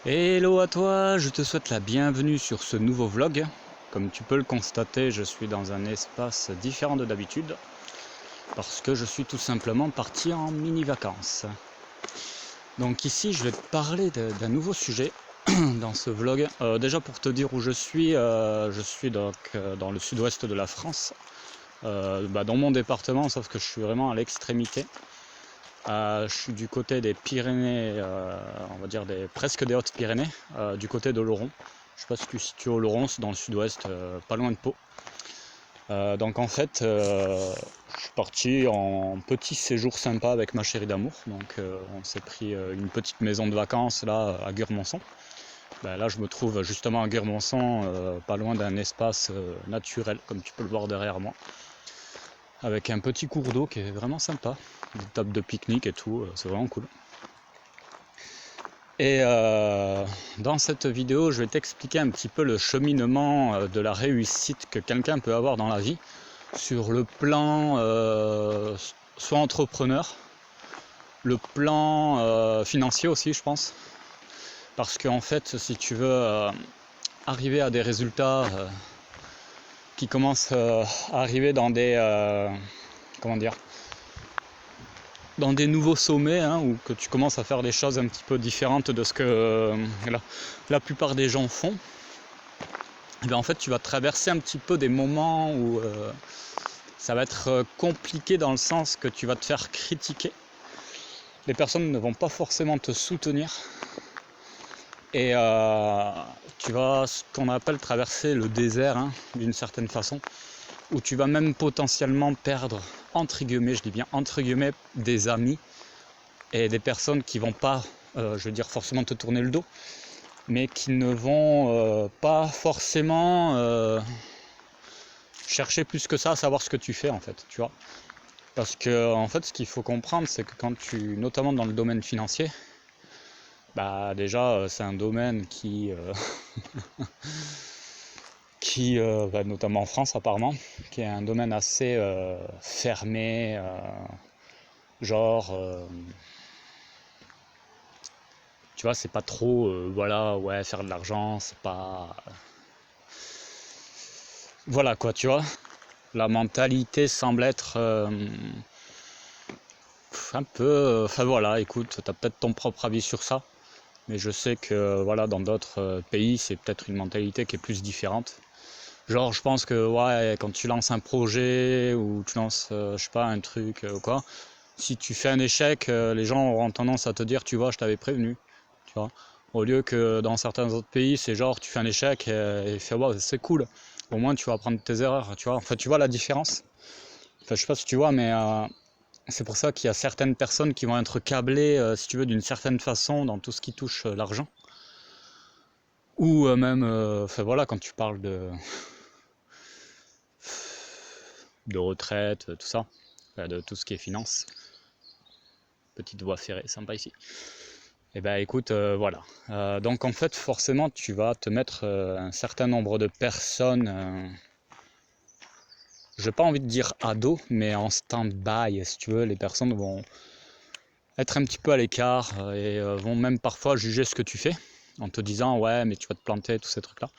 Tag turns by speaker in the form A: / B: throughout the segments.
A: Hello à toi, je te souhaite la bienvenue sur ce nouveau vlog. Comme tu peux le constater, je suis dans un espace différent de d'habitude parce que je suis tout simplement parti en mini-vacances. Donc ici, je vais te parler d'un nouveau sujet dans ce vlog. Déjà pour te dire où je suis donc dans le sud-ouest de la France, dans mon département, sauf que je suis vraiment à l'extrémité. Je suis du côté des Pyrénées, on va dire presque des Hautes-Pyrénées, du côté de Laurent. Je ne sais pas si tu situes au Laurent, c'est dans le sud-ouest, pas loin de Pau. Donc en fait, je suis parti en petit séjour sympa avec ma chérie d'amour. Donc on s'est pris une petite maison de vacances là à Guermançon. Là je me trouve justement à Guermançon, pas loin d'un espace naturel, comme tu peux le voir derrière moi, avec un petit cours d'eau qui est vraiment sympa, des tables de pique-nique et tout, c'est vraiment cool. Et dans cette vidéo, je vais t'expliquer un petit peu le cheminement de la réussite que quelqu'un peut avoir dans la vie, sur le plan soit entrepreneur, le plan financier aussi, je pense. Parce qu'en fait, si tu veux arriver à des résultats qui commencent à arriver dans des... comment dire, dans des nouveaux sommets, hein, ou que tu commences à faire des choses un petit peu différentes de ce que la plupart des gens font, et bien en fait tu vas traverser un petit peu des moments où ça va être compliqué, dans le sens que tu vas te faire critiquer. Les personnes ne vont pas forcément te soutenir, et tu vas, ce qu'on appelle, traverser le désert, hein, d'une certaine façon, où tu vas même potentiellement perdre, entre guillemets, je dis bien entre guillemets, des amis et des personnes qui vont pas, je veux dire, forcément te tourner le dos, mais qui ne vont pas forcément chercher plus que ça à savoir ce que tu fais, en fait, tu vois. Parce que en fait, ce qu'il faut comprendre, c'est que quand notamment dans le domaine financier, déjà c'est un domaine qui notamment en France apparemment, qui est un domaine assez fermé, genre tu vois, c'est pas trop voilà, ouais, faire de l'argent, c'est pas, voilà quoi, tu vois. La mentalité semble être un peu, enfin voilà, écoute, t'as peut-être ton propre avis sur ça, mais je sais que voilà, dans d'autres pays, c'est peut-être une mentalité qui est plus différente. Genre, je pense que ouais, quand tu lances un projet ou tu lances, je sais pas, un truc ou quoi, si tu fais un échec, les gens auront tendance à te dire, tu vois, je t'avais prévenu, tu vois. Au lieu que dans certains autres pays, c'est genre, tu fais un échec et fais, wow, c'est cool. Au moins, tu vas apprendre tes erreurs, tu vois. Enfin, tu vois la différence. Enfin, je sais pas si tu vois, mais c'est pour ça qu'il y a certaines personnes qui vont être câblées, si tu veux, d'une certaine façon dans tout ce qui touche l'argent. Ou même, enfin voilà, quand tu parles de retraite, tout ça, enfin, de tout ce qui est finance. Petite voie ferrée, sympa ici. Et ben écoute, voilà. Donc en fait, forcément, tu vas te mettre un certain nombre de personnes, j'ai pas envie de dire à dos, mais en stand-by, si tu veux. Les personnes vont être un petit peu à l'écart et vont même parfois juger ce que tu fais, en te disant ouais, mais tu vas te planter, tous ces trucs-là.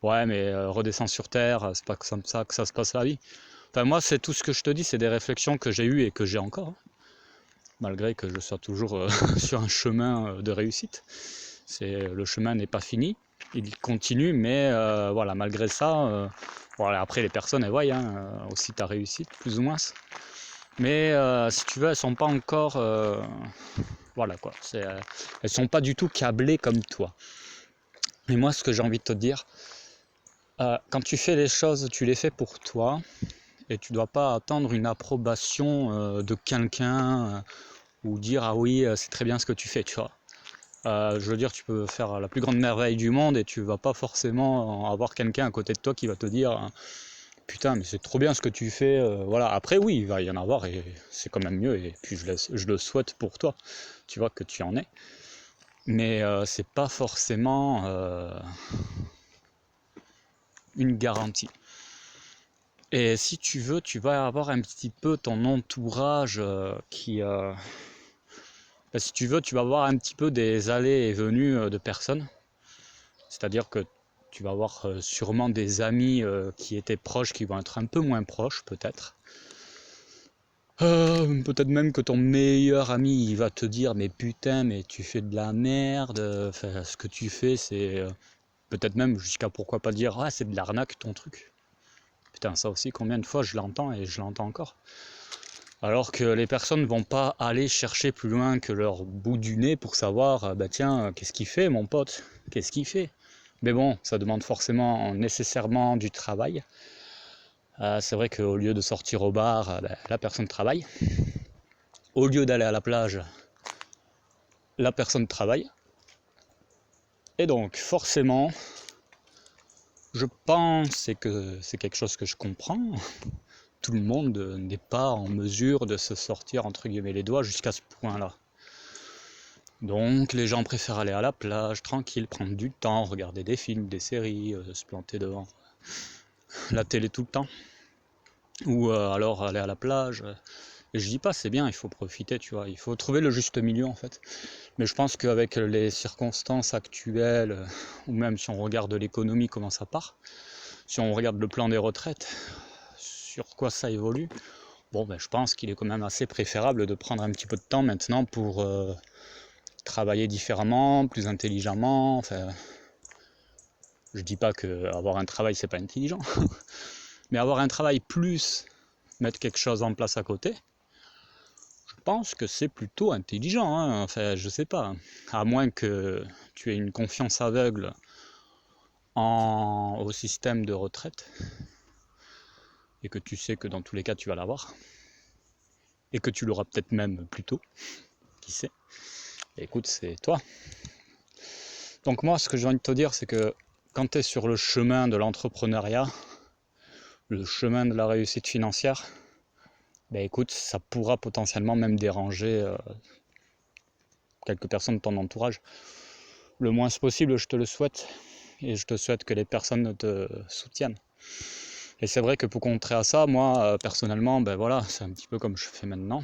A: Ouais, mais redescends sur terre, c'est pas comme ça que ça se passe la vie. Enfin, moi, c'est tout ce que je te dis, c'est des réflexions que j'ai eues et que j'ai encore, hein, malgré que je sois toujours sur un chemin de réussite. Le chemin n'est pas fini, il continue, mais voilà, malgré ça, voilà, après les personnes elles voient aussi ta réussite, plus ou moins. Mais si tu veux, elles sont pas encore, voilà quoi, elles sont pas du tout câblées comme toi. Mais moi, ce que j'ai envie de te dire, quand tu fais les choses, tu les fais pour toi, et tu dois pas attendre une approbation de quelqu'un, ou dire ah oui, c'est très bien ce que tu fais, tu vois. Je veux dire, tu peux faire la plus grande merveille du monde et tu vas pas forcément avoir quelqu'un à côté de toi qui va te dire putain, mais c'est trop bien ce que tu fais. Voilà. Après, oui, il va y en avoir et c'est quand même mieux. Et puis je le souhaite pour toi, tu vois, que tu en es. Mais c'est pas forcément une garantie. Et si tu veux, tu vas avoir un petit peu ton entourage Ben, si tu veux, tu vas voir un petit peu des allées et venues de personnes. C'est-à-dire que tu vas avoir sûrement des amis qui étaient proches, qui vont être un peu moins proches peut-être. Peut-être même que ton meilleur ami il va te dire mais putain mais tu fais de la merde, enfin, ce que tu fais c'est peut-être même jusqu'à pourquoi pas dire ah c'est de l'arnaque ton truc. Putain ça aussi combien de fois je l'entends et je l'entends encore. Alors que les personnes vont pas aller chercher plus loin que leur bout du nez pour savoir bah tiens qu'est-ce qu'il fait mon pote, qu'est-ce qu'il fait. Mais bon ça demande forcément nécessairement du travail. C'est vrai qu'au lieu de sortir au bar, bah, la personne travaille. Au lieu d'aller à la plage, la personne travaille. Et donc forcément, je pense que c'est quelque chose que je comprends. Tout le monde n'est pas en mesure de se sortir entre guillemets les doigts jusqu'à ce point-là. Donc les gens préfèrent aller à la plage, tranquille, prendre du temps, regarder des films, des séries, se planter devant la télé tout le temps. Ou alors aller à la plage. Et je dis pas c'est bien, il faut profiter, tu vois, il faut trouver le juste milieu en fait. Mais je pense qu'avec les circonstances actuelles, ou même si on regarde l'économie, comment ça part, si on regarde le plan des retraites, sur quoi ça évolue, bon ben je pense qu'il est quand même assez préférable de prendre un petit peu de temps maintenant pour travailler différemment, plus intelligemment. Enfin, je dis pas que avoir un travail c'est pas intelligent, mais avoir un travail plus mettre quelque chose en place à côté, je pense que c'est plutôt intelligent, hein. Enfin je sais pas, à moins que tu aies une confiance aveugle au système de retraite et que tu sais que dans tous les cas tu vas l'avoir et que tu l'auras peut-être même plus tôt, qui sait. Et écoute, c'est toi. Donc moi ce que j'ai envie de te dire c'est que quand tu es sur le chemin de l'entrepreneuriat, le chemin de la réussite financière, ben écoute, ça pourra potentiellement même déranger quelques personnes de ton entourage. Le moins possible, je te le souhaite, et je te souhaite que les personnes te soutiennent. Et c'est vrai que pour contrer à ça, moi personnellement, ben voilà, c'est un petit peu comme je fais maintenant.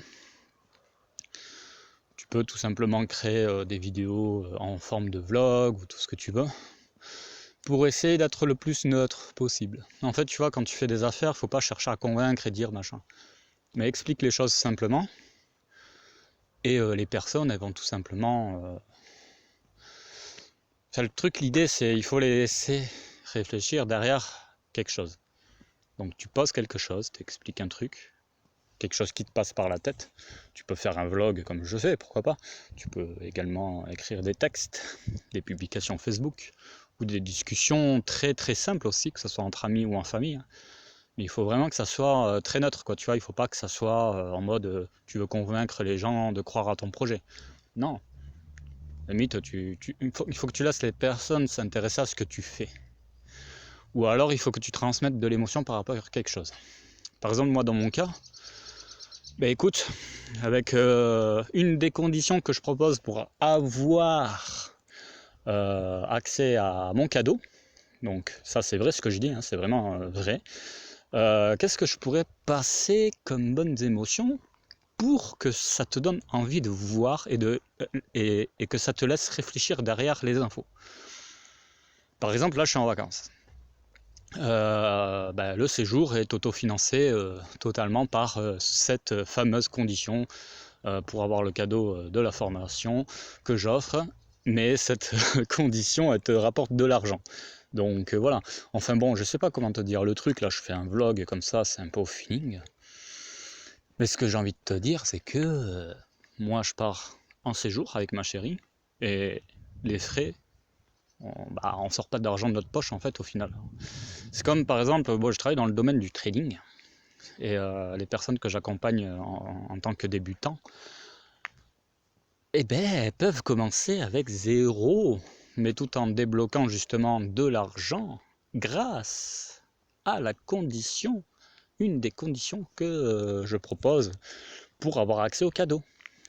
A: Tu peux tout simplement créer des vidéos en forme de vlog ou tout ce que tu veux pour essayer d'être le plus neutre possible. En fait, tu vois, quand tu fais des affaires, faut pas chercher à convaincre et dire machin. Mais explique les choses simplement et les personnes, elles vont tout simplement... Enfin, le truc, l'idée, c'est il faut les laisser réfléchir derrière quelque chose. Donc tu poses quelque chose, tu expliques un truc, quelque chose qui te passe par la tête. Tu peux faire un vlog comme je fais, pourquoi pas. Tu peux également écrire des textes, des publications Facebook, ou des discussions très très simples aussi, que ce soit entre amis ou en famille. Mais il faut vraiment que ça soit très neutre, quoi. Tu vois, il faut pas que ça soit en mode tu veux convaincre les gens de croire à ton projet. Non. Limite, il faut que tu laisses les personnes s'intéresser à ce que tu fais. Ou alors il faut que tu transmettes de l'émotion par rapport à quelque chose. Par exemple, moi dans mon cas, ben écoute, avec une des conditions que je propose pour avoir accès à mon cadeau, donc ça c'est vrai ce que je dis, hein, c'est vraiment vrai, qu'est-ce que je pourrais passer comme bonnes émotions pour que ça te donne envie de voir et que ça te laisse réfléchir derrière les infos. Par exemple, là je suis en vacances. Le séjour est autofinancé totalement par cette fameuse condition pour avoir le cadeau de la formation que j'offre, mais cette condition elle te rapporte de l'argent. Donc voilà, enfin bon, je sais pas comment te dire le truc, là je fais un vlog comme ça, c'est un peu au feeling. Mais ce que j'ai envie de te dire, c'est que moi je pars en séjour avec ma chérie, et les frais, on sort pas d'argent de notre poche en fait au final. C'est comme par exemple, moi je travaille dans le domaine du trading, et les personnes que j'accompagne en tant que débutant, eh ben, elles peuvent commencer avec zéro, mais tout en débloquant justement de l'argent grâce à la condition, une des conditions que je propose pour avoir accès au cadeau,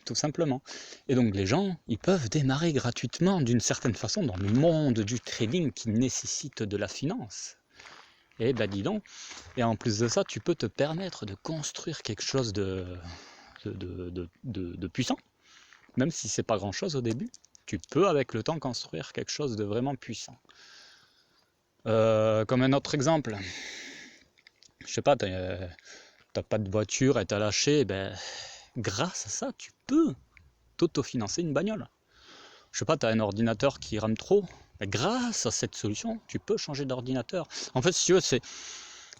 A: tout simplement. Et donc les gens, ils peuvent démarrer gratuitement d'une certaine façon dans le monde du trading qui nécessite de la finance. Et ben dis donc, et en plus de ça, tu peux te permettre de construire quelque chose de puissant. même si c'est pas grand-chose au début, tu peux avec le temps construire quelque chose de vraiment puissant. Comme un autre exemple, je sais pas, t'as pas de voiture et t'as lâché, ben, grâce à ça, tu peux t'autofinancer une bagnole. Je sais pas, t'as un ordinateur qui rame trop, ben, grâce à cette solution, tu peux changer d'ordinateur. En fait, si tu veux,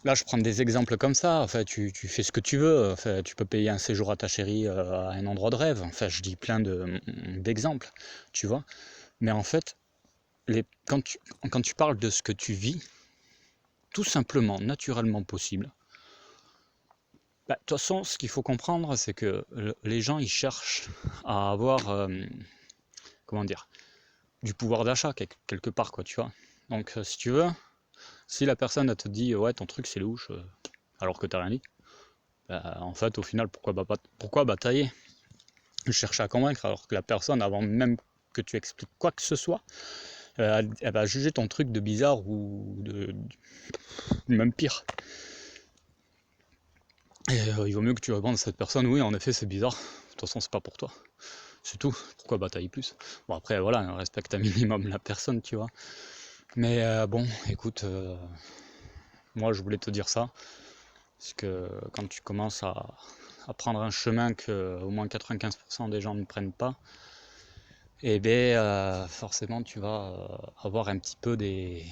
A: là, je prends des exemples comme ça. Enfin, tu fais ce que tu veux. Enfin, tu peux payer un séjour à ta chérie à un endroit de rêve. Enfin, je dis plein d'exemples, tu vois. Mais en fait, quand tu parles de ce que tu vis, tout simplement, naturellement possible, bah, de toute façon, ce qu'il faut comprendre, c'est que les gens, ils cherchent à avoir, comment dire, du pouvoir d'achat quelque part, quoi, tu vois. Donc, si tu veux, si la personne elle te dit, ouais, ton truc c'est louche, alors que t'as rien dit, bah, en fait, au final, pourquoi batailler? Chercher à convaincre, alors que la personne, avant même que tu expliques quoi que ce soit, elle va juger ton truc de bizarre ou même pire. Et il vaut mieux que tu répondes à cette personne, oui, en effet, c'est bizarre. De toute façon, c'est pas pour toi. C'est tout. Pourquoi batailler plus? Bon, après, voilà, on respecte un minimum la personne, tu vois. Mais bon, écoute, moi, je voulais te dire ça. Parce que quand tu commences à prendre un chemin que au moins 95% des gens ne prennent pas, et bien forcément tu vas avoir un petit peu des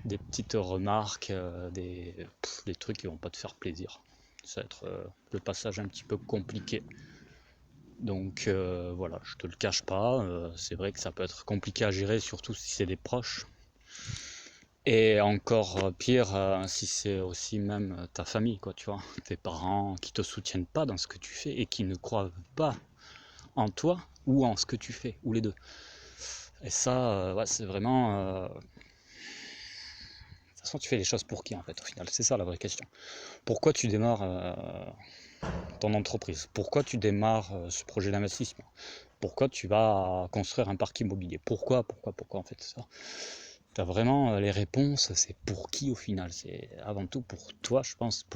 A: petites remarques, des trucs qui vont pas te faire plaisir. Ça va être le passage un petit peu compliqué. Donc voilà, je te le cache pas, c'est vrai que ça peut être compliqué à gérer, surtout si c'est des proches. Et encore pire si c'est aussi même ta famille, quoi, tu vois, tes parents qui te soutiennent pas dans ce que tu fais et qui ne croient pas en toi ou en ce que tu fais, ou les deux. Et ça, ouais, c'est vraiment. De toute façon, tu fais les choses pour qui en fait, au final? C'est ça la vraie question. Pourquoi tu démarres ton entreprise? Pourquoi tu démarres ce projet d'investissement? Pourquoi tu vas construire un parc immobilier? Pourquoi en fait ça? Tu as vraiment les réponses, c'est pour qui au final? C'est avant tout pour toi, je pense,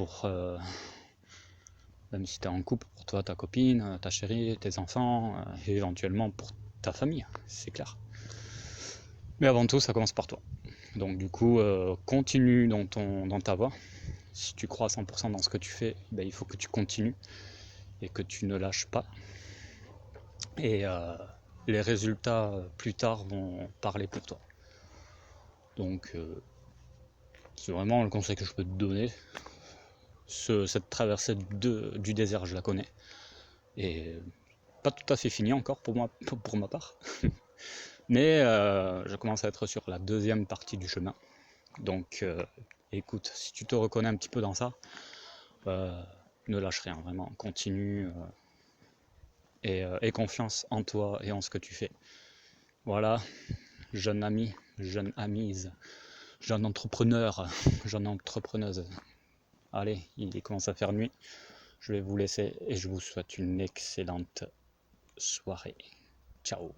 A: même si tu es en couple, pour toi, ta copine, ta chérie, tes enfants, et éventuellement pour ta famille, c'est clair. Mais avant tout, ça commence par toi. Donc du coup, continue dans ta voie. Si tu crois à 100% dans ce que tu fais, ben, il faut que tu continues et que tu ne lâches pas. Et les résultats plus tard vont parler pour toi. Donc c'est vraiment le conseil que je peux te donner. Cette traversée du désert, je la connais. Et pas tout à fait fini encore pour ma part. Mais je commence à être sur la deuxième partie du chemin. Donc écoute, si tu te reconnais un petit peu dans ça, ne lâche rien, vraiment, continue et confiance en toi et en ce que tu fais. Voilà, jeune ami, jeune amise, jeune entrepreneur, jeune entrepreneuse. Allez, il commence à faire nuit. Je vais vous laisser et je vous souhaite une excellente soirée. Ciao.